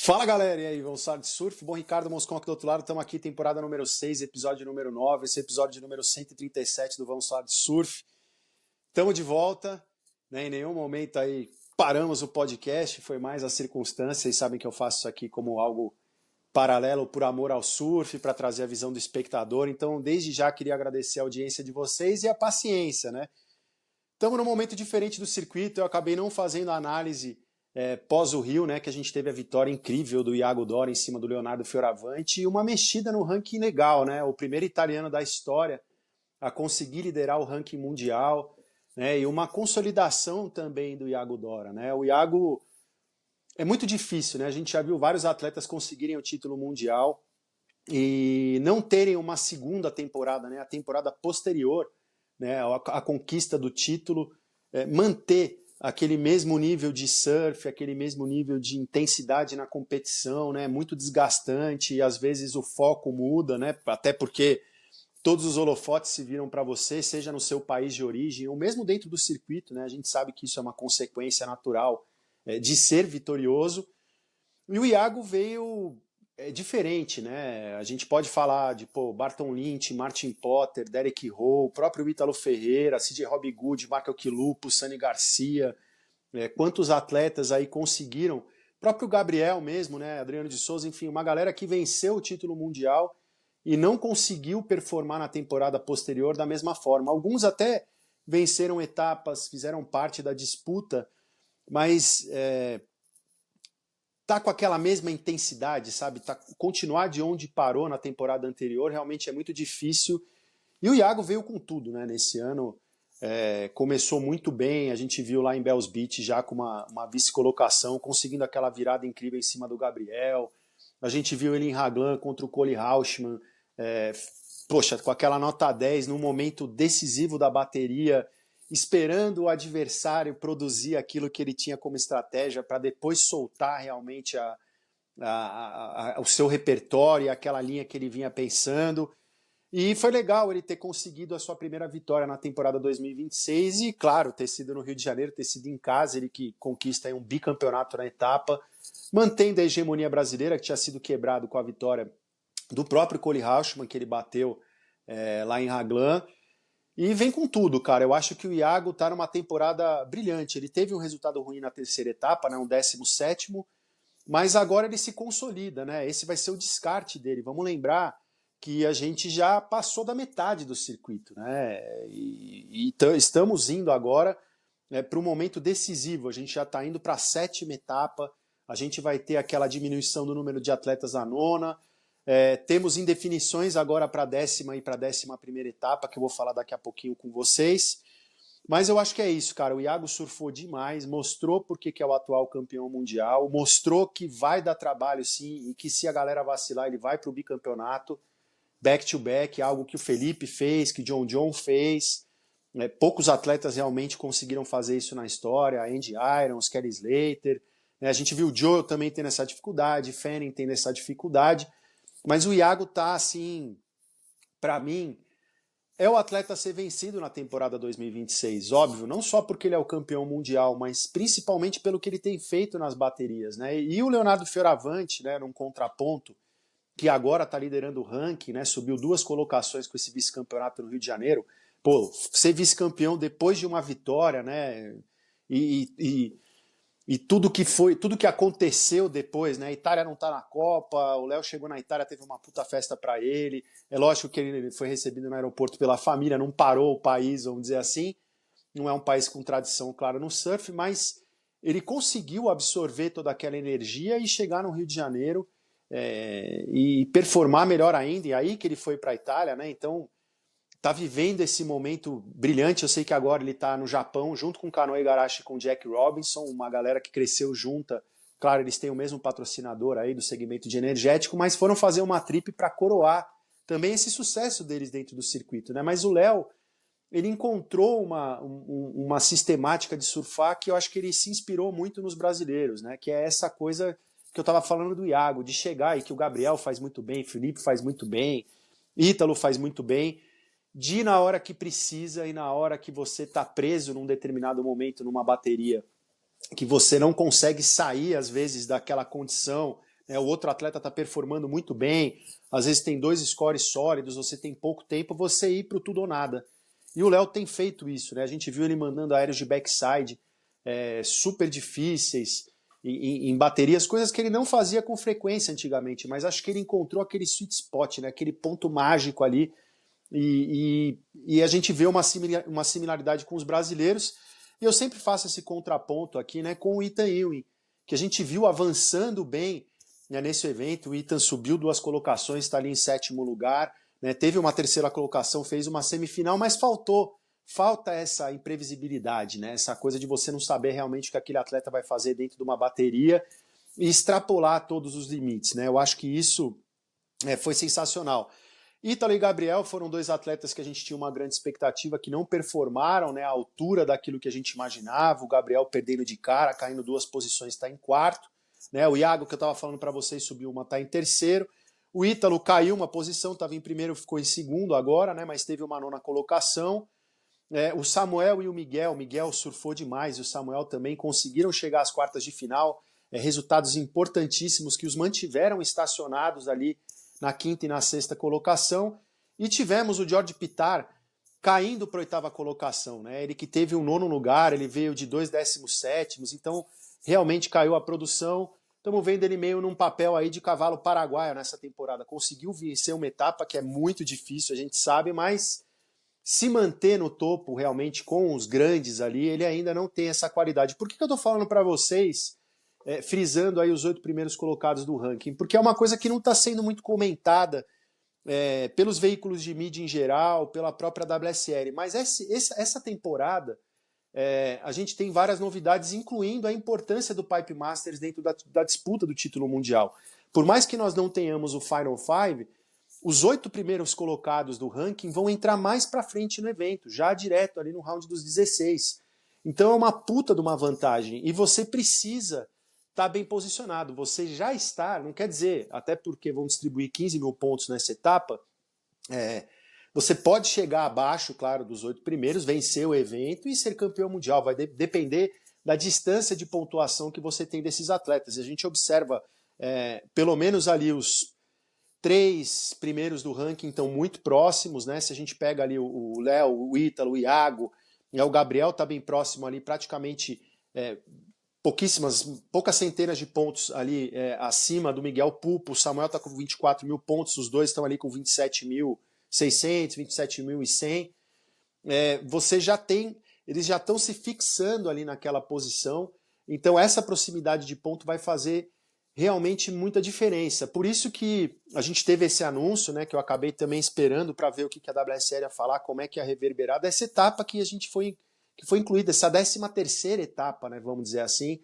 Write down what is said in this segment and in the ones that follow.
Fala galera, e aí, vamos falar de surf? Bom, Ricardo Moscon aqui do outro lado, estamos aqui, temporada número 6, episódio número 9, esse episódio número 137 do Vamos Falar de Surf. Estamos de volta, né? Em nenhum momento aí paramos o podcast, foi mais a circunstância, vocês sabem que eu faço isso aqui como algo paralelo por amor ao surf, para trazer a visão do espectador, então desde já queria agradecer a audiência de vocês e a paciência, né? Estamos num momento diferente do circuito, eu acabei não fazendo a análise pós o Rio, né, que a gente teve a vitória incrível do Iago Dora em cima do Leonardo Fioravanti e uma mexida no ranking legal, né, o primeiro italiano da história a conseguir liderar o ranking mundial, né, e uma consolidação também do Iago Dora, né, o Iago é muito difícil, né, a gente já viu vários atletas conseguirem o título mundial e não terem uma segunda temporada, né, a temporada posterior, né, a conquista do título, manter aquele mesmo nível de surf, aquele mesmo nível de intensidade na competição, né? Muito desgastante e às vezes o foco muda, né? Até porque todos os holofotes se viram para você, seja no seu país de origem ou mesmo dentro do circuito, né? A gente sabe que isso é uma consequência natural de ser vitorioso. E o Iago veio diferente, né? A gente pode falar de Barton Lynch, Martin Potter, Derek Rowe, o próprio Ítalo Ferreira, CJ Robbie Good, Marco Quilupo, Sani Garcia, quantos atletas aí conseguiram, próprio Gabriel mesmo, né? Adriano de Souza, enfim, uma galera que venceu o título mundial e não conseguiu performar na temporada posterior da mesma forma. Alguns até venceram etapas, fizeram parte da disputa, mas tá com aquela mesma intensidade, sabe? Continuar de onde parou na temporada anterior realmente é muito difícil. E o Iago veio com tudo, né? Nesse ano começou muito bem, a gente viu lá em Bells Beach já com uma vice-colocação, conseguindo aquela virada incrível em cima do Gabriel. A gente viu ele em Raglan contra o Cole Rauschman, com aquela nota 10 num momento decisivo da bateria, esperando o adversário produzir aquilo que ele tinha como estratégia para depois soltar realmente o seu repertório, aquela linha que ele vinha pensando. E foi legal ele ter conseguido a sua primeira vitória na temporada 2026 e, claro, ter sido no Rio de Janeiro, ter sido em casa, ele que conquista aí um bicampeonato na etapa, mantendo a hegemonia brasileira que tinha sido quebrado com a vitória do próprio Cole Rauschman, que ele bateu lá em Raglan. E vem com tudo, cara. Eu acho que o Iago tá numa temporada brilhante. Ele teve um resultado ruim na terceira etapa, né, um 17º, mas agora ele se consolida, né? Esse vai ser o descarte dele. Vamos lembrar que a gente já passou da metade do circuito, né? E estamos indo agora para um momento decisivo. A gente já está indo para a 7ª etapa. A gente vai ter aquela diminuição do número de atletas à 9ª. Temos indefinições agora para a 10ª e para a 11ª etapa, que eu vou falar daqui a pouquinho com vocês. Mas eu acho que é isso, cara. O Iago surfou demais, mostrou porque que é o atual campeão mundial, mostrou que vai dar trabalho sim, e que se a galera vacilar, ele vai para o bicampeonato, back to back, algo que o Felipe fez, que o John fez. Poucos atletas realmente conseguiram fazer isso na história, Andy Irons, Kelly Slater. A gente viu o Joe também tendo essa dificuldade, Fanning tendo essa dificuldade. Mas o Iago tá, assim, para mim, é o atleta a ser vencido na temporada 2026, óbvio, não só porque ele é o campeão mundial, mas principalmente pelo que ele tem feito nas baterias, né? E o Leonardo Fioravanti, né, num contraponto, que agora está liderando o ranking, né, subiu 2 colocações com esse vice-campeonato no Rio de Janeiro. Pô, ser vice-campeão depois de uma vitória, né? E tudo que aconteceu depois, né? A Itália não tá na Copa, o Léo chegou na Itália, teve uma puta festa para ele. É lógico que ele foi recebido no aeroporto pela família, não parou o país, vamos dizer assim. Não é um país com tradição, claro, no surf, mas ele conseguiu absorver toda aquela energia e chegar no Rio de Janeiro e performar melhor ainda. E aí que ele foi para a Itália, né? Então tá vivendo esse momento brilhante. Eu sei que agora ele tá no Japão, junto com o Kanoe Igarashi e com o Jack Robinson, uma galera que cresceu junta. Claro, eles têm o mesmo patrocinador aí do segmento de energético, mas foram fazer uma trip para coroar também esse sucesso deles dentro do circuito, né? Mas o Léo, ele encontrou uma sistemática de surfar que eu acho que ele se inspirou muito nos brasileiros, né? Que é essa coisa que eu estava falando do Iago, de chegar e que o Gabriel faz muito bem, Felipe faz muito bem, Ítalo faz muito bem, de ir na hora que precisa e na hora que você está preso num determinado momento numa bateria, que você não consegue sair às vezes daquela condição o outro atleta está performando muito bem, às vezes tem 2 scores sólidos, você tem pouco tempo, você ir para o tudo ou nada. E o Léo tem feito isso, né? A gente viu ele mandando aéreos de backside super difíceis, em baterias, coisas que ele não fazia com frequência antigamente, mas acho que ele encontrou aquele sweet spot, né? Aquele ponto mágico ali, e a gente vê uma similaridade com os brasileiros, e eu sempre faço esse contraponto aqui, né, com o Ethan Ewing, que a gente viu avançando bem, né, nesse evento. O Ethan subiu 2 colocações, está ali em 7º lugar, né, teve uma 3ª colocação, fez uma semifinal, mas falta essa imprevisibilidade, né, essa coisa de você não saber realmente o que aquele atleta vai fazer dentro de uma bateria e extrapolar todos os limites, né. Eu acho que isso foi sensacional. Ítalo e Gabriel foram 2 atletas que a gente tinha uma grande expectativa, que não performaram, né, à altura daquilo que a gente imaginava. O Gabriel perdendo de cara, caindo 2 posições, está em 4º. Né? O Iago, que eu estava falando para vocês, subiu uma, está em 3º. O Ítalo caiu uma posição, estava em 1º, ficou em 2º agora, né, mas teve uma 9ª colocação. O Samuel e o Miguel surfou demais, e o Samuel também conseguiram chegar às quartas de final. Resultados importantíssimos que os mantiveram estacionados ali na 5ª e na 6ª colocação, e tivemos o George Pitar caindo para a 8ª colocação, né? Ele que teve um 9º lugar, ele veio de 2 17º, então realmente caiu a produção. Estamos vendo ele meio num papel aí de cavalo paraguaio nessa temporada. Conseguiu vencer uma etapa que é muito difícil, a gente sabe, mas se manter no topo realmente com os grandes ali, ele ainda não tem essa qualidade. Por que eu estou falando para vocês, frisando aí os 8 primeiros colocados do ranking? Porque é uma coisa que não está sendo muito comentada pelos veículos de mídia em geral, pela própria WSL, mas essa temporada a gente tem várias novidades, incluindo a importância do Pipe Masters dentro da disputa do título mundial. Por mais que nós não tenhamos o Final Five, os 8 primeiros colocados do ranking vão entrar mais para frente no evento, já direto ali no round dos 16. Então é uma puta de uma vantagem, e você precisa estar bem posicionado. Você já está, não quer dizer, até porque vão distribuir 15 mil pontos nessa etapa, você pode chegar abaixo, claro, dos 8 primeiros, vencer o evento e ser campeão mundial. Vai depender da distância de pontuação que você tem desses atletas. E a gente observa, pelo menos ali, os 3 primeiros do ranking estão muito próximos, né? Se a gente pega ali o Léo, o Ítalo, o Iago, o Gabriel está bem próximo ali, praticamente poucas centenas de pontos ali acima do Miguel Pupo. O Samuel está com 24 mil pontos, os dois estão ali com 27.600, 27.100. Você já tem, eles já estão se fixando ali naquela posição, então essa proximidade de ponto vai fazer realmente muita diferença. Por isso que a gente teve esse anúncio, né, que eu acabei também esperando para ver o que a WSL ia falar, como é que ia reverberar dessa etapa que foi incluída, essa 13ª etapa, né, vamos dizer assim,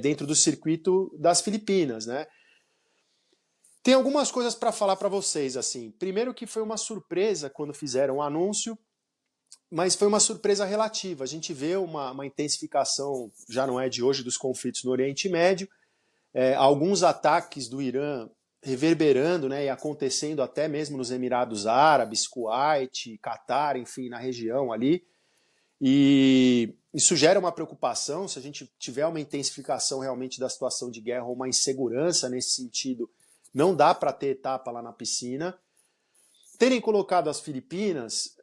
dentro do circuito das Filipinas, né. Tem algumas coisas para falar para vocês, assim. Primeiro que foi uma surpresa quando fizeram o anúncio, mas foi uma surpresa relativa. A gente vê uma intensificação, já não é de hoje, dos conflitos no Oriente Médio, alguns ataques do Irã reverberando, né, e acontecendo até mesmo nos Emirados Árabes, Kuwait, Catar, enfim, na região ali. E isso gera uma preocupação, se a gente tiver uma intensificação realmente da situação de guerra ou uma insegurança nesse sentido, não dá para ter etapa lá na piscina. Terem colocado as Filipinas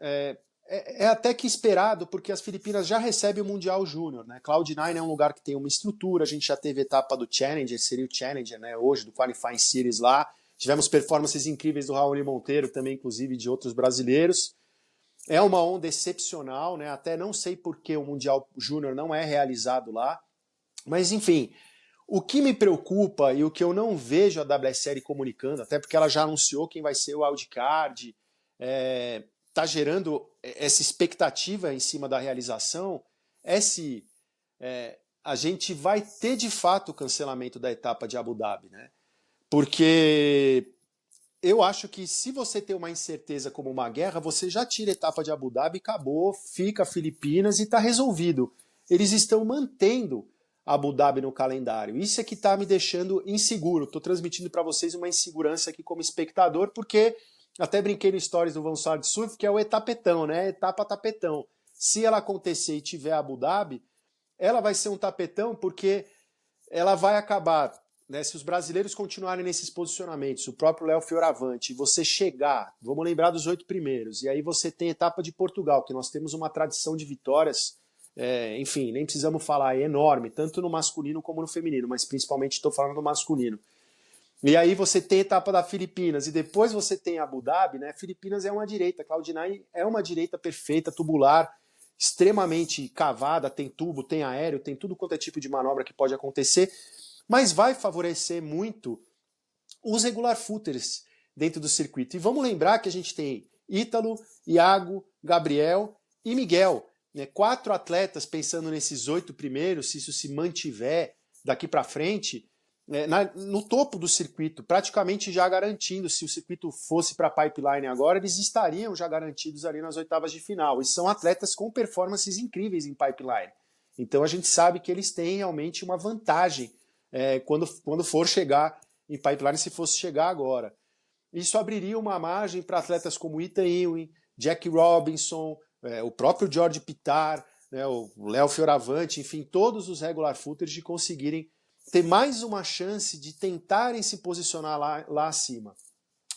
é até que esperado, porque as Filipinas já recebem o Mundial Júnior, né? Cloud9 é um lugar que tem uma estrutura, a gente já teve etapa do Challenger, seria o Challenger, né? Hoje, do Qualifying Series lá. Tivemos performances incríveis do Raoni Monteiro, também, inclusive, de outros brasileiros. É uma onda excepcional, né? Até não sei por que o Mundial Júnior não é realizado lá. Mas, enfim, o que me preocupa e o que eu não vejo a WSL comunicando, até porque ela já anunciou quem vai ser o wildcard, está gerando essa expectativa em cima da realização, se a gente vai ter de fato o cancelamento da etapa de Abu Dhabi, né? Porque eu acho que se você tem uma incerteza como uma guerra, você já tira a etapa de Abu Dhabi, acabou, fica Filipinas e está resolvido. Eles estão mantendo Abu Dhabi no calendário. Isso é que está me deixando inseguro. Estou transmitindo para vocês uma insegurança aqui como espectador, porque até brinquei no stories do Vansar de Surf, que é o etapetão, né? Etapa tapetão. Se ela acontecer e tiver Abu Dhabi, ela vai ser um tapetão porque ela vai acabar né, se os brasileiros continuarem nesses posicionamentos, o próprio Léo Fioravante, você chegar, vamos lembrar dos 8 primeiros, e aí você tem a etapa de Portugal, que nós temos uma tradição de vitórias, enfim, nem precisamos falar, é enorme, tanto no masculino como no feminino, mas principalmente estou falando do masculino. E aí você tem a etapa da Filipinas, e depois você tem Abu Dhabi, né? Filipinas é uma direita, Cloud9 é uma direita perfeita, tubular, extremamente cavada, tem tubo, tem aéreo, tem tudo quanto é tipo de manobra que pode acontecer, mas vai favorecer muito os regular footers dentro do circuito. E vamos lembrar que a gente tem Ítalo, Iago, Gabriel e Miguel, né? 4 atletas pensando nesses 8 primeiros, se isso se mantiver daqui para frente, no topo do circuito, praticamente já garantindo, se o circuito fosse para pipeline agora, eles estariam já garantidos ali nas oitavas de final. E são atletas com performances incríveis em pipeline. Então a gente sabe que eles têm realmente uma vantagem quando for chegar em pipeline, se fosse chegar agora. Isso abriria uma margem para atletas como Ethan Ewing, Jack Robinson, o próprio George Pitar, né, o Léo Fioravante, enfim, todos os regular footers de conseguirem ter mais uma chance de tentarem se posicionar lá acima.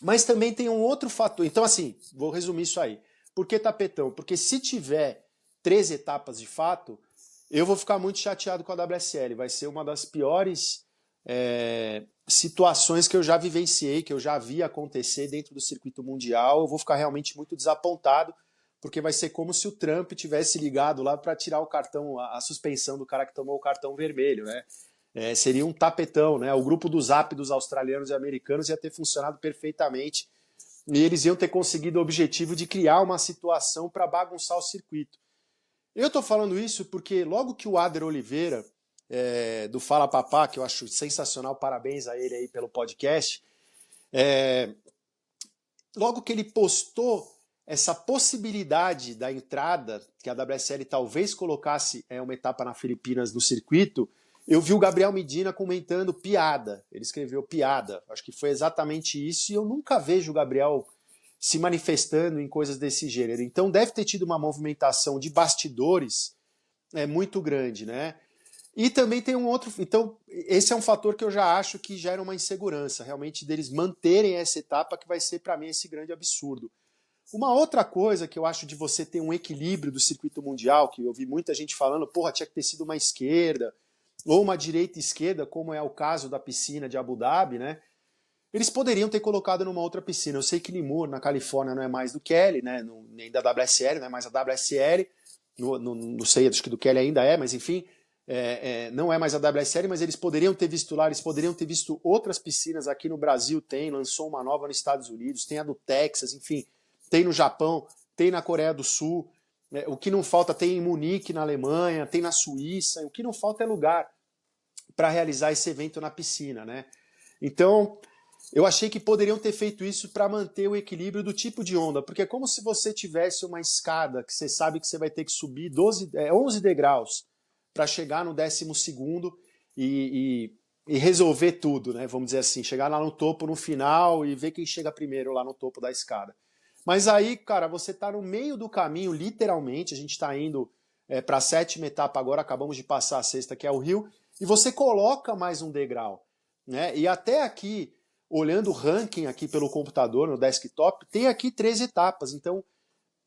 Mas também tem um outro fator. Então, assim, vou resumir isso aí. Por que tapetão? Porque se tiver 13 etapas de fato, eu vou ficar muito chateado com a WSL. Vai ser uma das piores situações que eu já vivenciei, que eu já vi acontecer dentro do circuito mundial. Eu vou ficar realmente muito desapontado, porque vai ser como se o Trump tivesse ligado lá para tirar o cartão, a suspensão do cara que tomou o cartão vermelho, né? Seria um tapetão, né? O grupo do Zap dos australianos e americanos ia ter funcionado perfeitamente e eles iam ter conseguido o objetivo de criar uma situação para bagunçar o circuito. Eu estou falando isso porque logo que o Ader Oliveira, do Fala Papá, que eu acho sensacional, parabéns a ele aí pelo podcast, logo que ele postou essa possibilidade da entrada, que a WSL talvez colocasse uma etapa na Filipinas no circuito, eu vi o Gabriel Medina comentando piada. Ele escreveu piada. Acho que foi exatamente isso. E eu nunca vejo o Gabriel se manifestando em coisas desse gênero. Então deve ter tido uma movimentação de bastidores muito grande, né? E também tem um outro... Então esse é um fator que eu já acho que gera uma insegurança, realmente, deles manterem essa etapa, que vai ser para mim esse grande absurdo. Uma outra coisa que eu acho de você ter um equilíbrio do circuito mundial, que eu vi muita gente falando, porra, tinha que ter sido uma esquerda, ou uma direita e esquerda, como é o caso da piscina de Abu Dhabi, né? Eles poderiam ter colocado numa outra piscina. Eu sei que Limor, na Califórnia, não é mais do Kelly, né? Nem da WSL, não é mais a WSL. Não sei, acho que do Kelly ainda mas enfim, não é mais a WSL, mas eles poderiam ter visto lá, eles poderiam ter visto outras piscinas. Aqui no Brasil lançou uma nova nos Estados Unidos, tem a do Texas, enfim, tem no Japão, tem na Coreia do Sul. O que não falta tem em Munique, na Alemanha, tem na Suíça. O que não falta é lugar para realizar esse evento na piscina, né? Então, eu achei que poderiam ter feito isso para manter o equilíbrio do tipo de onda, porque é como se você tivesse uma escada que você sabe que você vai ter que subir 11 degraus para chegar no 12º e resolver tudo, né? Vamos dizer assim, chegar lá no topo no final e ver quem chega primeiro lá no topo da escada. Mas aí, cara, você está no meio do caminho, literalmente. A gente está indo para a 7ª etapa agora, acabamos de passar a 6ª, que é o Rio, e você coloca mais um degrau, né? E até aqui, olhando o ranking aqui pelo computador, no desktop, tem aqui 3 etapas. Então,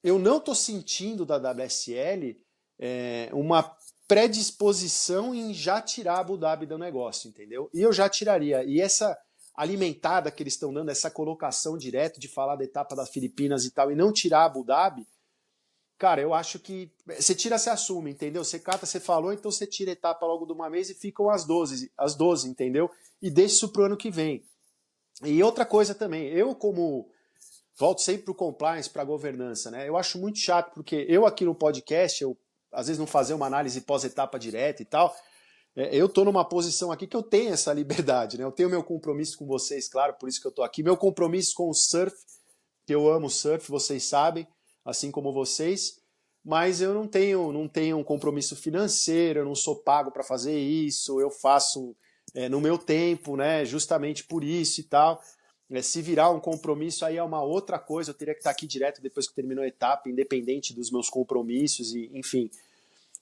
eu não estou sentindo da WSL uma predisposição em já tirar Abu Dhabi do negócio, entendeu? E eu já tiraria. E essa alimentada que eles estão dando, essa colocação direto de falar da etapa das Filipinas e tal, e não tirar Abu Dhabi, cara, eu acho que você tira, você assume, entendeu? Você cata, você falou, então você tira a etapa logo de uma vez e ficam as 12, entendeu? E deixa isso pro ano que vem. E outra coisa também, eu volto sempre pro compliance, pra governança, né? Eu acho muito chato, porque eu aqui no podcast, eu às vezes não fazer uma análise pós-etapa direta e tal, eu tô numa posição aqui que eu tenho essa liberdade, né? Eu tenho meu compromisso com vocês, claro, por isso que eu tô aqui. Meu compromisso com o surf, que eu amo surf, vocês sabem, assim como vocês, mas eu não tenho um compromisso financeiro, eu não sou pago para fazer isso, eu faço no meu tempo, né, justamente por isso e tal. Se virar um compromisso, aí é uma outra coisa, eu teria que estar aqui direto depois que terminou a etapa, independente dos meus compromissos, e enfim.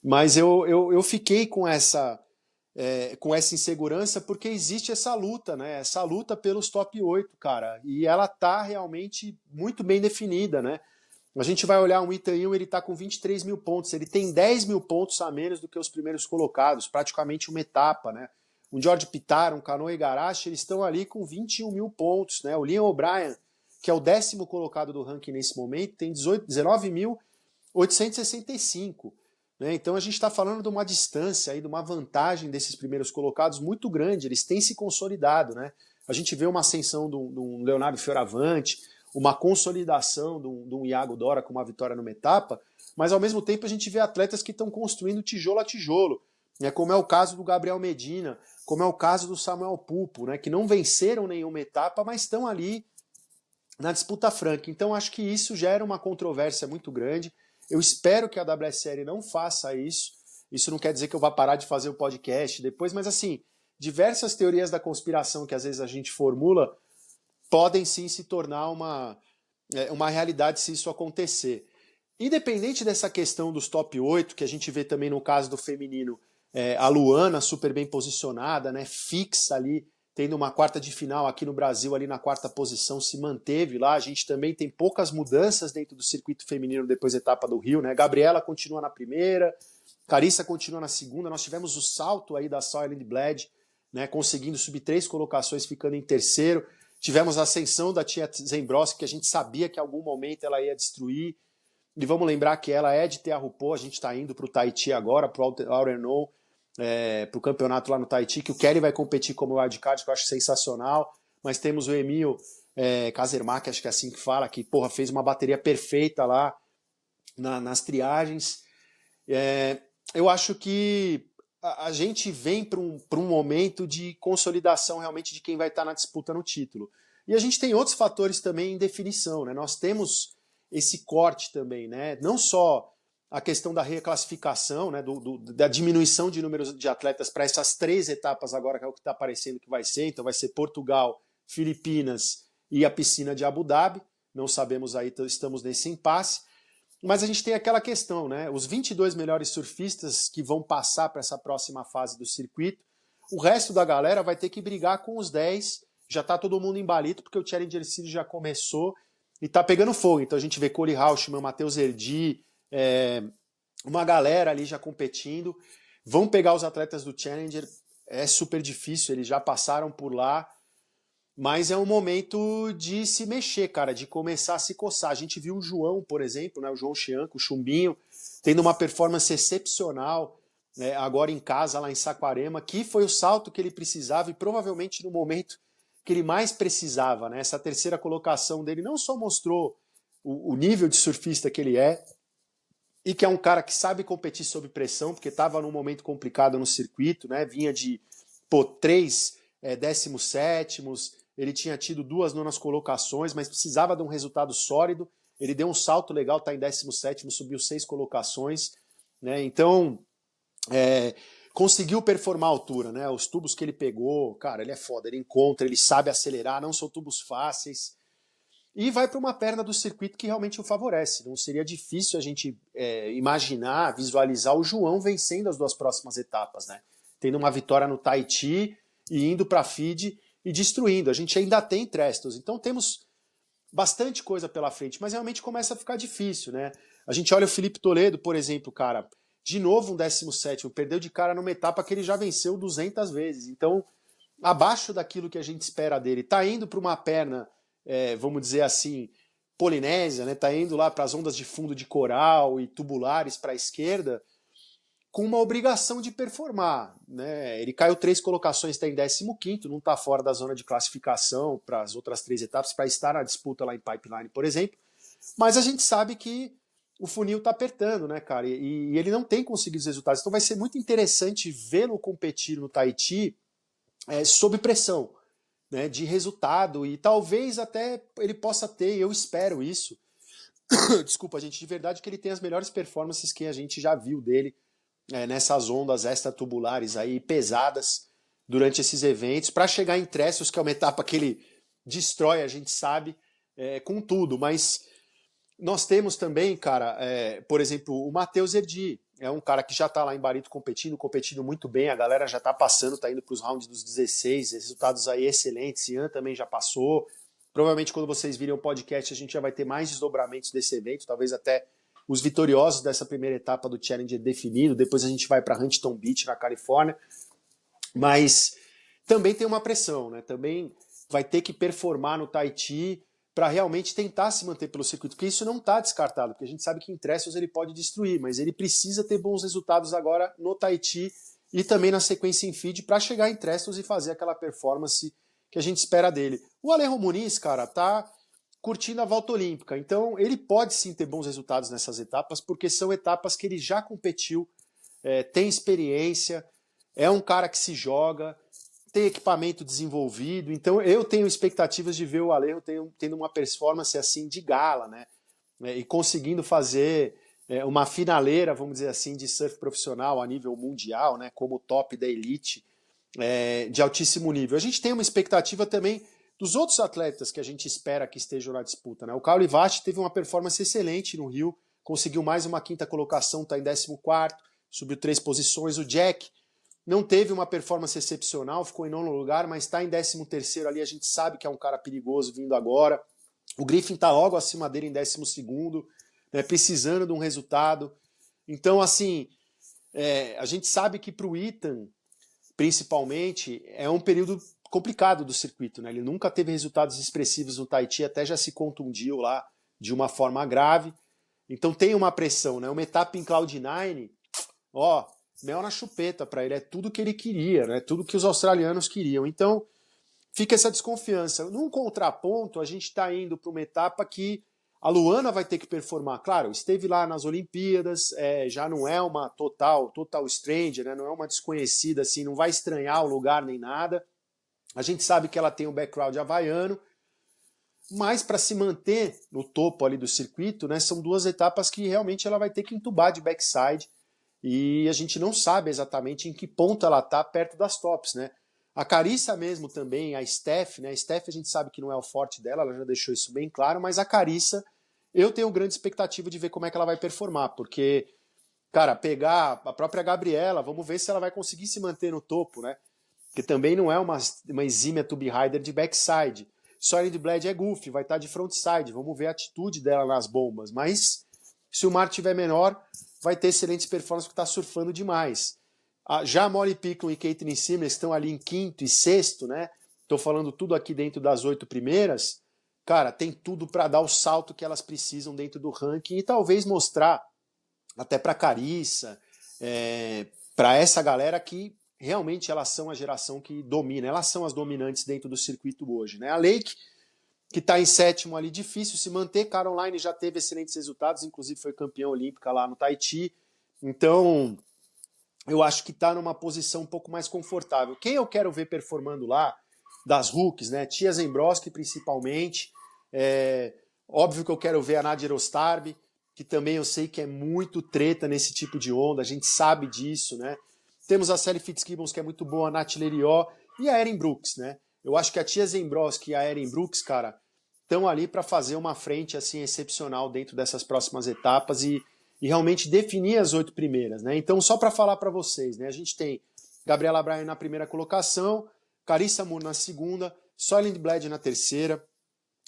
Mas eu fiquei com essa com essa insegurança, porque existe essa luta, né? Essa luta pelos top 8, cara, e ela tá realmente muito bem definida, né? A gente vai olhar um Itaú, ele tá com 23 mil pontos, ele tem 10 mil pontos a menos do que os primeiros colocados, praticamente uma etapa, né? Um George Pitara, um Kanoe Igarashi, eles estão ali com 21 mil pontos, né? O Liam O'Brien, que é o 10º colocado do ranking nesse momento, tem 19.865. Né? Então a gente está falando de uma distância, aí, de uma vantagem desses primeiros colocados muito grande, eles têm se consolidado. Né? A gente vê uma ascensão de um Leonardo Fioravante, uma consolidação de um Iago Dora com uma vitória numa etapa, mas ao mesmo tempo a gente vê atletas que estão construindo tijolo a tijolo, né? Como é o caso do Gabriel Medina, como é o caso do Samuel Pupo, né? Que não venceram nenhuma etapa, mas estão ali na disputa franca. Então acho que isso gera uma controvérsia muito grande. Eu espero que a WSL não faça isso. Isso não quer dizer que eu vá parar de fazer o podcast depois, mas assim, diversas teorias da conspiração que às vezes a gente formula podem sim se tornar uma realidade se isso acontecer. Independente dessa questão dos top 8, que a gente vê também no caso do feminino, a Luana super bem posicionada, né, fixa ali, tendo uma quarta de final aqui no Brasil, ali na quarta posição, se manteve lá. A gente também tem poucas mudanças dentro do circuito feminino depois da etapa do Rio, né? Gabriela continua na primeira, Carissa continua na segunda. Nós tivemos o salto aí da Soylent Bled, né, conseguindo subir 3 colocações, ficando em terceiro. Tivemos a ascensão da Tia Zembroski, que a gente sabia que em algum momento ela ia destruir. E vamos lembrar que ela é de Teahupô, a gente está indo para o Tahiti agora, para o Aurenon, para o campeonato lá no Tahiti, que o Kelly vai competir como wildcard, que eu acho sensacional. Mas temos o Emil Kazermak, acho que é assim que fala, que porra, fez uma bateria perfeita lá nas triagens. Eu acho que a gente vem para um momento de consolidação realmente de quem vai estar na disputa no título. E a gente tem outros fatores também em definição, né? Nós temos esse corte também, né? Não só a questão da reclassificação, né? Da diminuição de números de atletas para essas 3 etapas agora, que é o que está aparecendo que vai ser. Então vai ser Portugal, Filipinas e a piscina de Abu Dhabi. Não sabemos aí, estamos nesse impasse. Mas a gente tem aquela questão, né? Os 22 melhores surfistas que vão passar para essa próxima fase do circuito, o resto da galera vai ter que brigar com os 10. Já está todo mundo embalito, porque o Challenger Series já começou e está pegando fogo. Então a gente vê Cole Rauschmann, Matheus Erdi, uma galera ali já competindo. Vão pegar os atletas do Challenger, é super difícil, eles já passaram por lá. Mas é um momento de se mexer, cara, de começar a se coçar. A gente viu o João, por exemplo, né, o João Chianco, o Chumbinho, tendo uma performance excepcional, né, agora em casa, lá em Saquarema, que foi o salto que ele precisava e provavelmente no momento que ele mais precisava. Né? Essa terceira colocação dele não só mostrou o nível de surfista que ele é, e que é um cara que sabe competir sob pressão, porque estava num momento complicado no circuito, né? Vinha de 3 17º, ele tinha tido 2 nonas colocações, mas precisava de um resultado sólido. Ele deu um salto legal, está em 17º, subiu 6 colocações. Né? Então, conseguiu performar a altura. Né? Os tubos que ele pegou, cara, ele é foda. Ele encontra, ele sabe acelerar, não são tubos fáceis. E vai para uma perna do circuito que realmente o favorece. Não seria difícil a gente imaginar, visualizar o João vencendo as 2 próximas etapas. Né? Tendo uma vitória no Tahiti e indo para a FIDE e destruindo. A gente ainda tem Trestos, então temos bastante coisa pela frente, mas realmente começa a ficar difícil, né? A gente olha o Felipe Toledo, por exemplo, cara, de novo um 17º, perdeu de cara numa etapa que ele já venceu 200 vezes, então abaixo daquilo que a gente espera dele, tá indo para uma perna, vamos dizer assim, polinésia, né? Tá indo lá para as ondas de fundo de coral e tubulares para a esquerda, com uma obrigação de performar. Né? Ele caiu 3 colocações, está em 15º, não está fora da zona de classificação para as outras 3 etapas, para estar na disputa lá em Pipeline, por exemplo. Mas a gente sabe que o funil está apertando, né, cara? E ele não tem conseguido os resultados. Então vai ser muito interessante vê-lo competir no Tahiti sob pressão, né, de resultado. E talvez até ele possa ter, eu espero isso. Desculpa, gente, de verdade que ele tem as melhores performances que a gente já viu dele nessas ondas extratubulares aí pesadas durante esses eventos, para chegar em Trestos, que é uma etapa que ele destrói, a gente sabe, com tudo, mas Nós temos também, cara, por exemplo, o Matheus Erdi. É um cara que já está lá em Barito competindo muito bem. A galera já está passando, está indo para os rounds dos 16. Resultados aí excelentes. Ian também já passou. Provavelmente quando vocês virem o podcast a gente já vai ter mais desdobramentos desse evento. Talvez até os vitoriosos dessa primeira etapa do Challenger definido. Depois a gente vai para Huntington Beach, na Califórnia. Mas também tem uma pressão, né? Também vai ter que performar no Tahiti para realmente tentar se manter pelo circuito, porque isso não está descartado, porque a gente sabe que em Trestles ele pode destruir, mas ele precisa ter bons resultados agora no Tahiti e também na sequência em feed para chegar em Trestles e fazer aquela performance que a gente espera dele. O Alejo Muniz, cara, tá curtindo a volta olímpica, então ele pode sim ter bons resultados nessas etapas, porque são etapas que ele já competiu, tem experiência, é um cara que se joga, tem equipamento desenvolvido, então eu tenho expectativas de ver o Alejo tendo uma performance assim de gala, né? E conseguindo fazer uma finaleira, vamos dizer assim, de surf profissional a nível mundial, né? Como top da elite, de altíssimo nível. A gente tem uma expectativa também dos outros atletas que a gente espera que estejam na disputa, né? O Caio Livatti teve uma performance excelente no Rio, conseguiu mais uma quinta colocação, está em 14º, subiu 3 posições. O Jack não teve uma performance excepcional, ficou em 9º lugar, mas está em 13º ali, a gente sabe que é um cara perigoso vindo agora. O Griffin está logo acima dele em 12º, né, precisando de um resultado. Então, assim, a gente sabe que para o Ethan, principalmente, é um período complicado do circuito, né? Ele nunca teve resultados expressivos no Tahiti, até já se contundiu lá de uma forma grave. Então tem uma pressão, né? Uma etapa em Cloud9, ó, mel na chupeta para ele, é tudo que ele queria, né? Tudo que os australianos queriam. Então, fica essa desconfiança. Num contraponto, a gente está indo para uma etapa que a Luana vai ter que performar. Claro, esteve lá nas Olimpíadas, já não é uma total stranger, né? Não é uma desconhecida, assim, não vai estranhar o lugar nem nada. A gente sabe que ela tem um background havaiano, mas para se manter no topo ali do circuito, né? São 2 etapas que realmente ela vai ter que entubar de backside. E a gente não sabe exatamente em que ponto ela está perto das tops, né? A Carissa mesmo também, a Steph, né? A Steph a gente sabe que não é o forte dela, ela já deixou isso bem claro, mas a Carissa, eu tenho grande expectativa de ver como é que ela vai performar, porque, cara, pegar a própria Gabriela, vamos ver se ela vai conseguir se manter no topo, né? Porque também não é uma exímia tube rider de backside. Solid Blade é goofy, vai estar de frontside, vamos ver a atitude dela nas bombas, mas se o mar tiver menor, vai ter excelentes performances porque está surfando demais. Já Molly Picklum e Caitlin Simmers estão ali em 5º e 6º, né? Estou falando tudo aqui dentro das 8 primeiras. Cara, tem tudo para dar o salto que elas precisam dentro do ranking e talvez mostrar até para Carissa, para essa galera que realmente elas são a geração que domina, elas são as dominantes dentro do circuito hoje, né? A Lake, que está em 7º ali, difícil se manter. Caroline já teve excelentes resultados, inclusive foi campeã olímpica lá no Tahiti. Então, eu acho que está numa posição um pouco mais confortável. Quem eu quero ver performando lá, das rookies, né? Tia Zembroski, principalmente. Óbvio que eu quero ver a Nadia Rostarbi, que também eu sei que é muito treta nesse tipo de onda, a gente sabe disso, né? Temos a Sally Fitzgibbons, que é muito boa, a Nath Lerió, e a Erin Brooks, né? Eu acho que a Tia Zembroski e a Erin Brooks, cara, estão ali para fazer uma frente assim excepcional dentro dessas próximas etapas e realmente definir as 8 primeiras, né? Então, só para falar para vocês, né? A gente tem Gabriela Bryan na primeira colocação, Carissa Moore na segunda, Soylent Bled na terceira,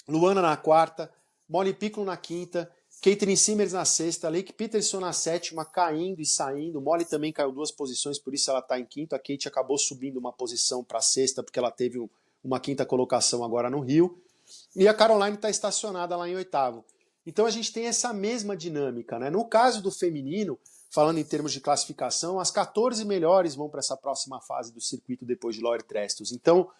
Luana na quarta, Molly Picklum na quinta, Caitlin Simmers na sexta, Lake Peterson na sétima, caindo e saindo. Molly também caiu 2 posições, por isso ela está em quinto. A Kate acabou subindo uma posição para a sexta, porque ela teve uma quinta colocação agora no Rio. E a Caroline está estacionada lá em 8º. Então a gente tem essa mesma dinâmica, né? No caso do feminino, falando em termos de classificação, as 14 melhores vão para essa próxima fase do circuito depois de Laurie Trestles. Então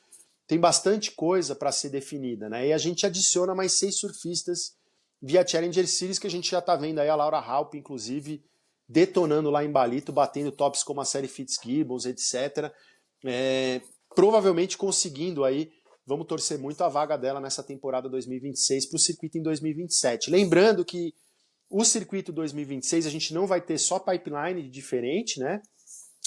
tem bastante coisa para ser definida, né? E a gente adiciona mais 6 surfistas via Challenger Series, que a gente já está vendo aí a Laura Halp, inclusive, detonando lá em Balito, batendo tops como a série Fitzgibbons, etc. Provavelmente conseguindo aí, vamos torcer muito a vaga dela nessa temporada 2026 para o circuito em 2027. Lembrando que o circuito 2026 a gente não vai ter só pipeline diferente, né?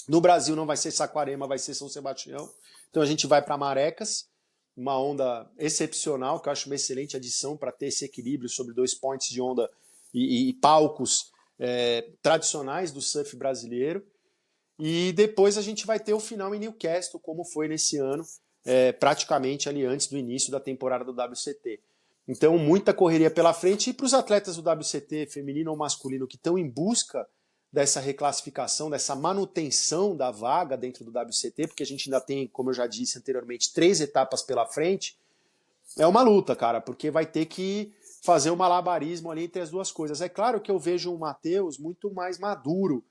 No Brasil não vai ser Saquarema, vai ser São Sebastião. Então a gente vai para Marecas, uma onda excepcional, que eu acho uma excelente adição para ter esse equilíbrio sobre 2 points de onda e palcos tradicionais do surf brasileiro. E depois a gente vai ter o final em Newcastle, como foi nesse ano, praticamente ali antes do início da temporada do WCT. Então, muita correria pela frente. E para os atletas do WCT, feminino ou masculino, que estão em busca dessa reclassificação, dessa manutenção da vaga dentro do WCT, porque a gente ainda tem, como eu já disse anteriormente, 3 etapas pela frente, é uma luta, cara, porque vai ter que fazer um malabarismo ali entre as duas coisas. É claro que eu vejo o Matheus muito mais maduro,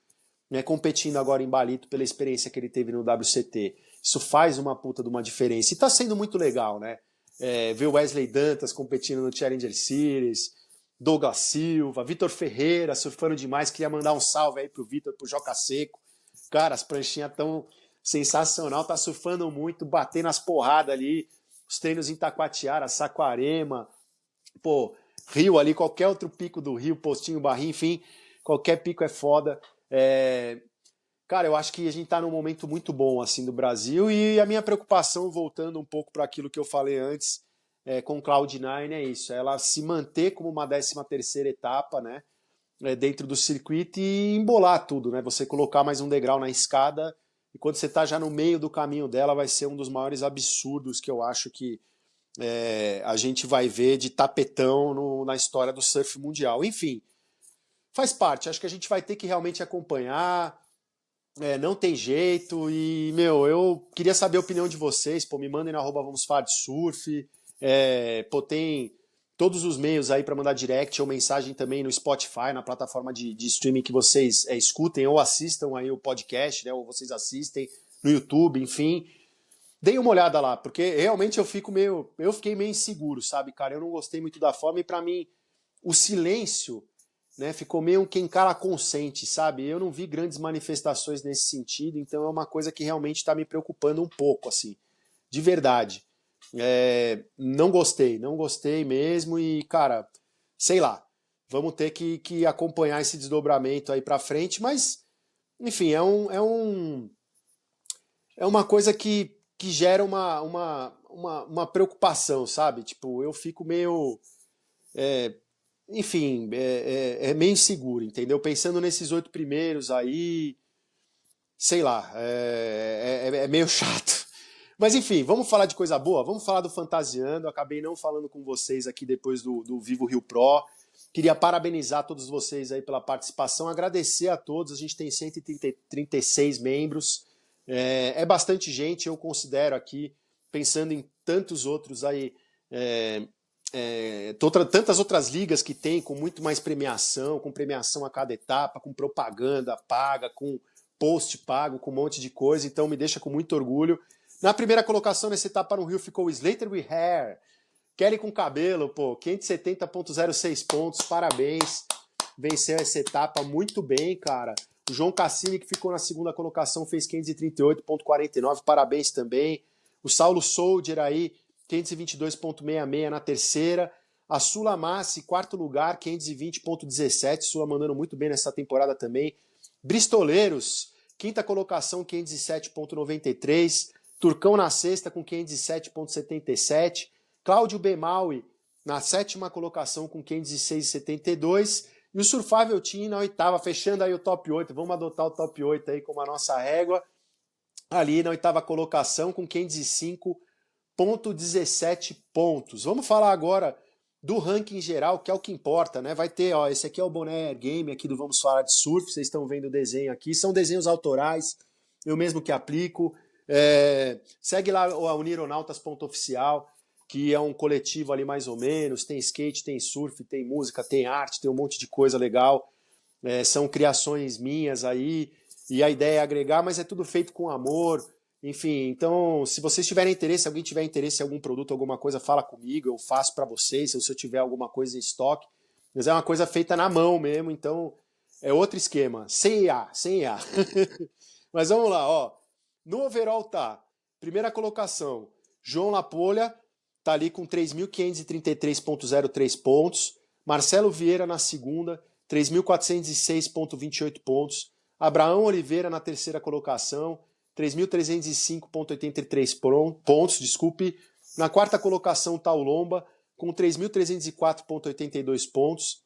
né, competindo agora em Balito pela experiência que ele teve no WCT. Isso faz uma puta de uma diferença. E tá sendo muito legal, né? Ver o Wesley Dantas competindo no Challenger Series, Douglas Silva, Vitor Ferreira surfando demais. Queria mandar um salve aí pro Vitor, pro Joca Seco. Cara, as pranchinhas tão sensacional, tá surfando muito, batendo as porradas ali. Os treinos em Taquatiara, Saquarema, pô, Rio ali, qualquer outro pico do Rio, Postinho, Barrinho, enfim, qualquer pico é foda. Cara, eu acho que a gente tá num momento muito bom assim do Brasil, e a minha preocupação, voltando um pouco para aquilo que eu falei antes, com Cloud9 é isso, ela se manter como uma 13ª etapa, né, dentro do circuito e embolar tudo, né, você colocar mais um degrau na escada, e quando você tá já no meio do caminho dela, vai ser um dos maiores absurdos que eu acho que a gente vai ver de tapetão na história do surf mundial. Enfim, faz parte, acho que a gente vai ter que realmente acompanhar. Não tem jeito. E, meu, eu queria saber a opinião de vocês. Pô, me mandem na @vamos falar de surf. Pô, tem todos os meios aí para mandar direct ou mensagem também no Spotify, na plataforma de streaming que vocês escutem ou assistam aí o podcast, né? Ou vocês assistem no YouTube, enfim. Deem uma olhada lá, porque realmente eu fiquei meio inseguro, sabe, cara? Eu não gostei muito da forma e para mim o silêncio, né, ficou meio um quem cala consente, sabe? Eu não vi grandes manifestações nesse sentido, então é uma coisa que realmente está me preocupando um pouco, assim, de verdade. Não gostei mesmo e, cara, sei lá, vamos ter que acompanhar esse desdobramento aí pra frente, mas, enfim, é uma coisa que gera uma preocupação, sabe? Tipo, eu fico meio... enfim, é meio inseguro, entendeu? Pensando nesses 8 primeiros aí, sei lá, é meio chato. Mas enfim, vamos falar de coisa boa? Vamos falar do Fantasiando. Acabei não falando com vocês aqui depois do Vivo Rio Pro. Queria parabenizar todos vocês aí pela participação, agradecer a todos. A gente tem 136 membros, bastante gente, eu considero aqui, pensando em tantos outros aí, tantas outras ligas que tem, com muito mais premiação, com premiação a cada etapa, com propaganda paga, com post pago, com um monte de coisa, então me deixa com muito orgulho. Na primeira colocação nessa etapa no Rio ficou o Slater with Hair, Kelly com cabelo, pô, 570,06 pontos, parabéns, venceu essa etapa muito bem, cara. O João Cassini, que ficou na segunda colocação, fez 538,49, parabéns também. O Saulo Soldier aí, 522,66 na terceira. A Sula Massi, quarto lugar, 520,17. Sula mandando muito bem nessa temporada também. Bristoleiros, quinta colocação, 507,93. Turcão na sexta com 507,77. Cláudio Bemaui na sétima colocação com 506,72. E o Surfável Team na oitava, fechando aí o top 8. Vamos adotar o top 8 aí como a nossa régua. Ali na oitava colocação com 505,17 pontos. Vamos falar agora do ranking geral, que é o que importa, né? Vai ter, ó, esse aqui é o boné Air Game aqui do Vamos Falar de Surf. Vocês estão vendo o desenho aqui. São desenhos autorais, eu mesmo que aplico. Segue lá a Unironautas.oficial, que é um coletivo ali mais ou menos, tem skate, tem surf, tem música, tem arte, tem um monte de coisa legal, são criações minhas aí, e a ideia é agregar, mas é tudo feito com amor, enfim, então se vocês tiverem interesse, se alguém tiver interesse em algum produto, alguma coisa, fala comigo, eu faço para vocês, se eu tiver alguma coisa em estoque, mas é uma coisa feita na mão mesmo, então é outro esquema, sem IA. Mas vamos lá, ó, no overall tá, primeira colocação, João Lapolha, tá ali com 3.533,03 pontos. Marcelo Vieira na segunda, 3.406,28 pontos. Abraão Oliveira na terceira colocação, 3.305,83 pontos, desculpe. Na quarta colocação está o Lomba, com 3.304,82 pontos.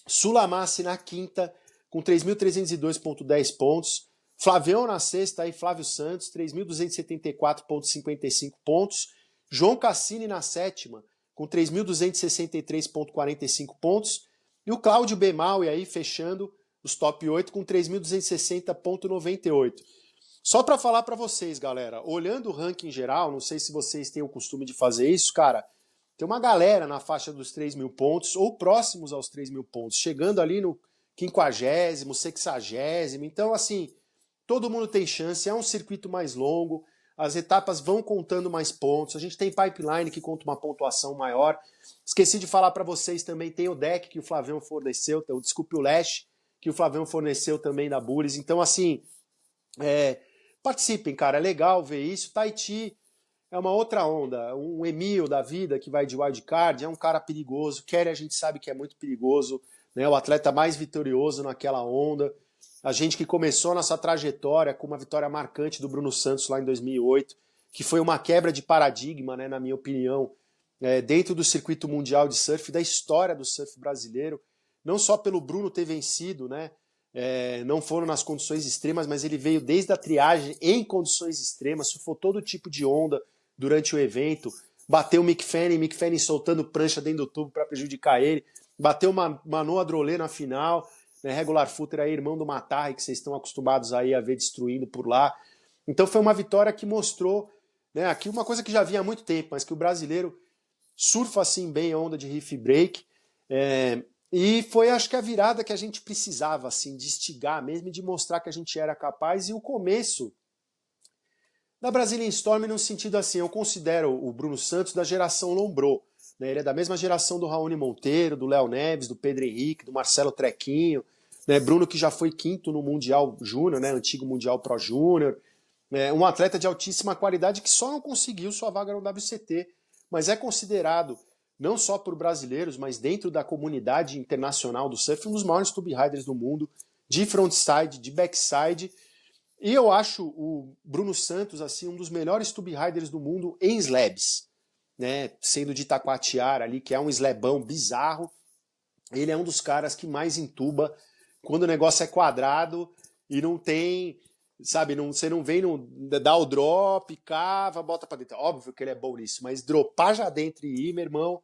Sulamassi na quinta, com 3.302,10 pontos. Flavião na sexta, aí Flávio Santos, 3.274,55 pontos. João Cassini na sétima, com 3.263,45 pontos. E o Cláudio Bemal, e aí fechando os top 8, com 3.260,98. Só para falar para vocês, galera, olhando o ranking geral, não sei se vocês têm o costume de fazer isso, cara, tem uma galera na faixa dos 3.000 pontos, ou próximos aos 3.000 pontos, chegando ali no 50º, 60º, então assim, todo mundo tem chance, é um circuito mais longo, as etapas vão contando mais pontos, a gente tem pipeline que conta uma pontuação maior. Esqueci de falar para vocês também, tem o deck que o Flavião forneceu, desculpe, o Lash, que o Flavião forneceu também da Bullies, então assim, participem, cara, é legal ver isso. Tahiti é uma outra onda, um Emil da vida que vai de wildcard, é um cara perigoso, Kerry a gente sabe que é muito perigoso, né, o atleta mais vitorioso naquela onda, a gente que começou nossa trajetória com uma vitória marcante do Bruno Santos lá em 2008, que foi uma quebra de paradigma, né, na minha opinião, dentro do circuito mundial de surf, da história do surf brasileiro, não só pelo Bruno ter vencido, né, não foram nas condições extremas, mas ele veio desde a triagem em condições extremas, surfou todo tipo de onda durante o evento, bateu o Mick Fanning soltando prancha dentro do tubo para prejudicar ele, bateu Manoa Drolet na final, né, regular footer aí, irmão do Matarri, que vocês estão acostumados aí a ver destruindo por lá. Então foi uma vitória que mostrou, né, aqui uma coisa que já vinha há muito tempo, mas que o brasileiro surfa assim bem a onda de reef break, e foi, acho que, a virada que a gente precisava, assim, de instigar mesmo e de mostrar que a gente era capaz. E o começo da Brazilian Storm, no sentido assim, eu considero o Bruno Santos da geração Lombrô, né? Ele é da mesma geração do Raoni Monteiro, do Léo Neves, do Pedro Henrique, do Marcelo Trequinho, né? Bruno que já foi quinto no Mundial Júnior, né? Antigo Mundial Pro Júnior, um atleta de altíssima qualidade que só não conseguiu sua vaga no WCT, mas é considerado não só por brasileiros, mas dentro da comunidade internacional do surf, um dos maiores tube riders do mundo, de frontside, de backside. E eu acho o Bruno Santos assim um dos melhores tube riders do mundo em slabs, né? Sendo de Itacoatiara ali, que é um slabão bizarro. Ele é um dos caras que mais entuba quando o negócio é quadrado e não tem, sabe, você não vem, dá o drop, cava, bota pra dentro. Óbvio que ele é bom nisso, mas dropar já dentro e ir, meu irmão,